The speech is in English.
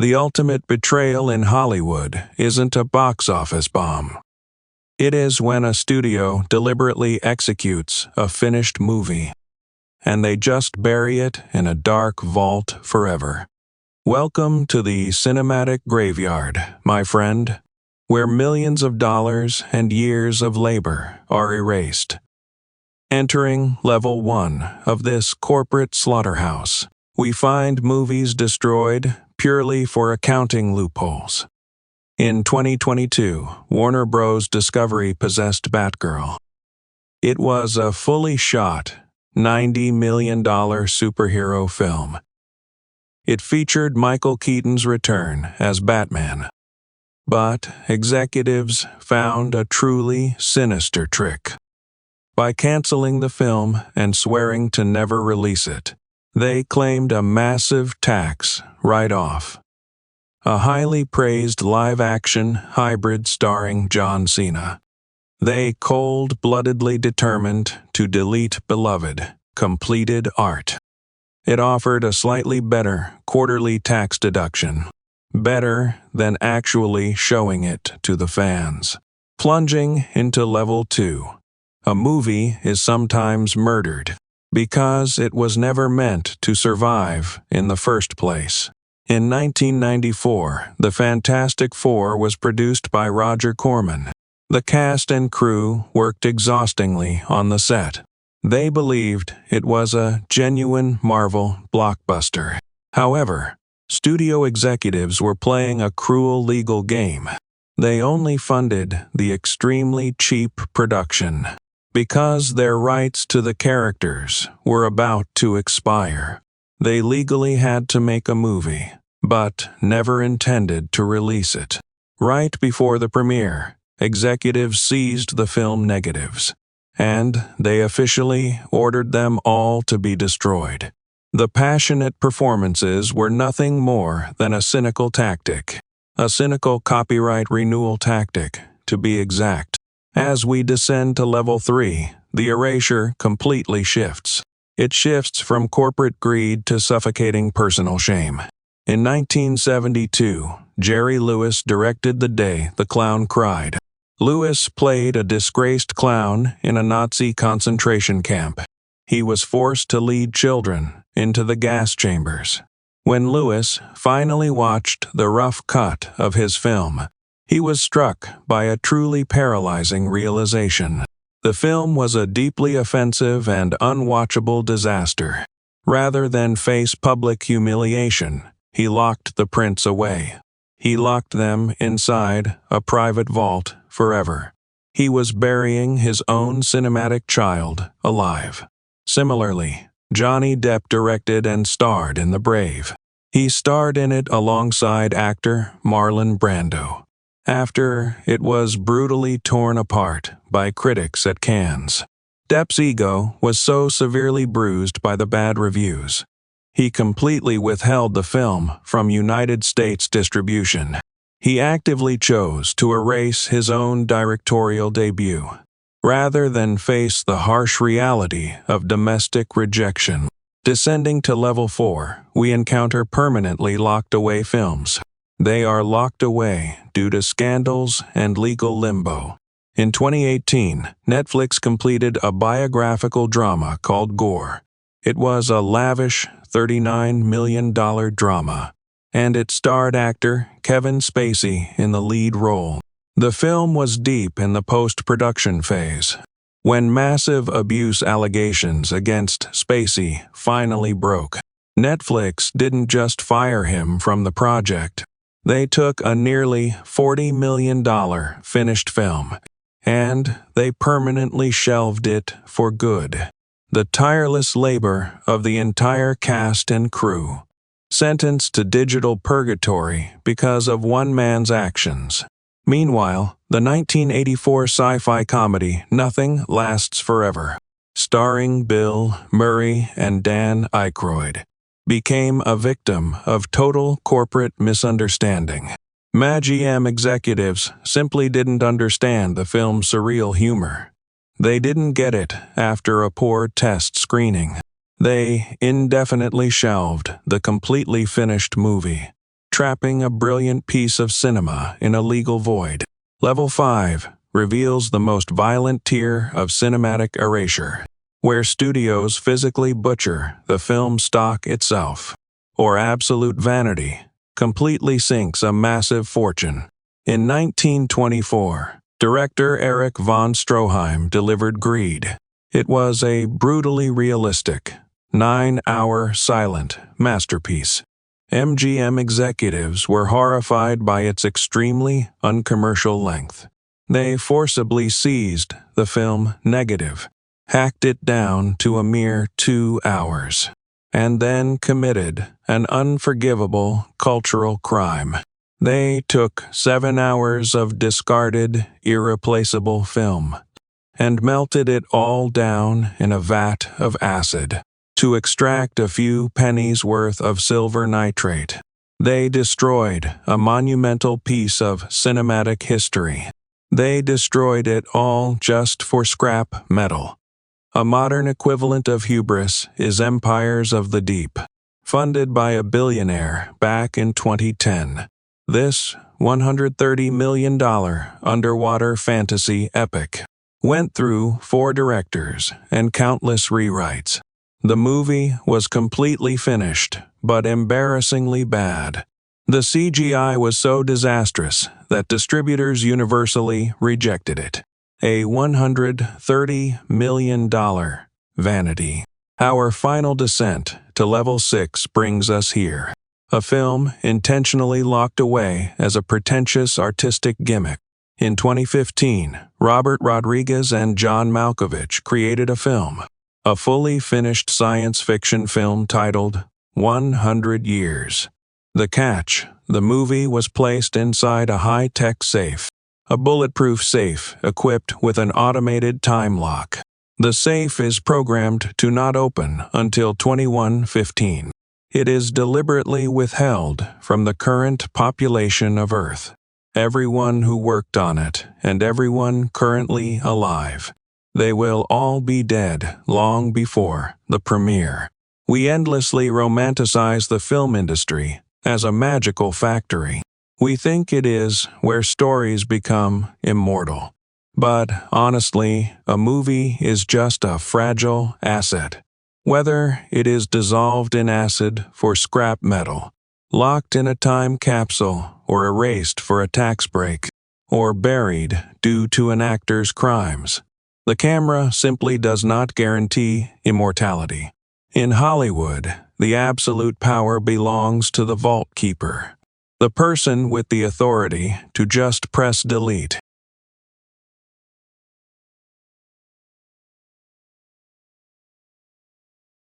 The ultimate betrayal in Hollywood isn't a box office bomb. It is when a studio deliberately executes a finished movie, and they just bury it in a dark vault forever. Welcome to the cinematic graveyard, my friend, where millions of dollars and years of labor are erased. Entering level 1 of this corporate slaughterhouse, we find movies destroyed purely for accounting loopholes. In 2022, Warner Bros. Discovery possessed Batgirl. It was a fully shot, $90 million superhero film. It featured Michael Keaton's return as Batman. But executives found a truly sinister trick. By canceling the film and swearing to never release it, they claimed a massive tax write-off. A highly praised live-action hybrid starring John Cena. They cold-bloodedly determined to delete beloved, completed art. It offered a slightly better quarterly tax deduction. Better than actually showing it to the fans. Plunging into level 2. A movie is sometimes murdered because it was never meant to survive in the first place. In 1994, The Fantastic Four was produced by Roger Corman. The cast and crew worked exhaustingly on the set. They believed it was a genuine Marvel blockbuster. However, studio executives were playing a cruel legal game. They only funded the extremely cheap production because their rights to the characters were about to expire. They legally had to make a movie, but never intended to release it. Right before the premiere, executives seized the film negatives, and they officially ordered them all to be destroyed. The passionate performances were nothing more than a cynical tactic. A cynical copyright renewal tactic, to be exact. As we descend to level 3, the erasure completely shifts. It shifts from corporate greed to suffocating personal shame. In 1972, Jerry Lewis directed The Day the Clown Cried. Lewis played a disgraced clown in a Nazi concentration camp. He was forced to lead children into the gas chambers. When Lewis finally watched the rough cut of his film, he was struck by a truly paralyzing realization. The film was a deeply offensive and unwatchable disaster. Rather than face public humiliation, he locked the prints away. He locked them inside a private vault forever. He was burying his own cinematic child alive. Similarly, Johnny Depp directed and starred in The Brave. He starred in it alongside actor Marlon Brando, after it was brutally torn apart by critics at Cannes. Depp's ego was so severely bruised by the bad reviews, he completely withheld the film from United States distribution. He actively chose to erase his own directorial debut, rather than face the harsh reality of domestic rejection. Descending to level 4, we encounter permanently locked away films. They are locked away due to scandals and legal limbo. In 2018, Netflix completed a biographical drama called Gore. It was a lavish $39 million drama, and it starred actor Kevin Spacey in the lead role. The film was deep in the post-production phase, when massive abuse allegations against Spacey finally broke. Netflix didn't just fire him from the project. They took a nearly $40 million finished film, and they permanently shelved it for good. The tireless labor of the entire cast and crew, sentenced to digital purgatory because of one man's actions. Meanwhile, the 1984 sci-fi comedy Nothing Lasts Forever, starring Bill Murray and Dan Aykroyd, became a victim of total corporate misunderstanding. MGM executives simply didn't understand the film's surreal humor. They didn't get it after a poor test screening. They indefinitely shelved the completely finished movie. trapping a brilliant piece of cinema in a legal void. Level 5 reveals the most violent tier of cinematic erasure, where studios physically butcher the film stock itself, or absolute vanity completely sinks a massive fortune. In 1924, director Erich von Stroheim delivered Greed. It was a brutally realistic, 9-hour silent masterpiece. MGM executives were horrified by its extremely uncommercial length. They forcibly seized the film negative, hacked it down to a mere 2 hours, and then committed an unforgivable cultural crime. They took 7 hours of discarded, irreplaceable film and melted it all down in a vat of acid to extract a few pennies worth of silver nitrate. They destroyed a monumental piece of cinematic history. They destroyed it all just for scrap metal. A modern equivalent of hubris is Empires of the Deep, funded by a billionaire back in 2010. This $130 million underwater fantasy epic went through 4 directors and countless rewrites. The movie was completely finished, but embarrassingly bad. The CGI was so disastrous that distributors universally rejected it. A $130 million vanity. Our final descent to level 6 brings us here. A film intentionally locked away as a pretentious artistic gimmick. In 2015, Robert Rodriguez and John Malkovich created a fully finished science fiction film titled 100 Years. The catch: the movie was placed inside a high-tech safe, a bulletproof safe equipped with an automated time lock. The safe is programmed to not open until 2115. It is deliberately withheld from the current population of Earth, everyone who worked on it, and everyone currently alive. They will all be dead long before the premiere. We endlessly romanticize the film industry as a magical factory. We think it is where stories become immortal. But honestly, a movie is just a fragile asset. Whether it is dissolved in acid for scrap metal, locked in a time capsule, or erased for a tax break, or buried due to an actor's crimes, the camera simply does not guarantee immortality. In Hollywood, the absolute power belongs to the vault keeper, the person with the authority to just press delete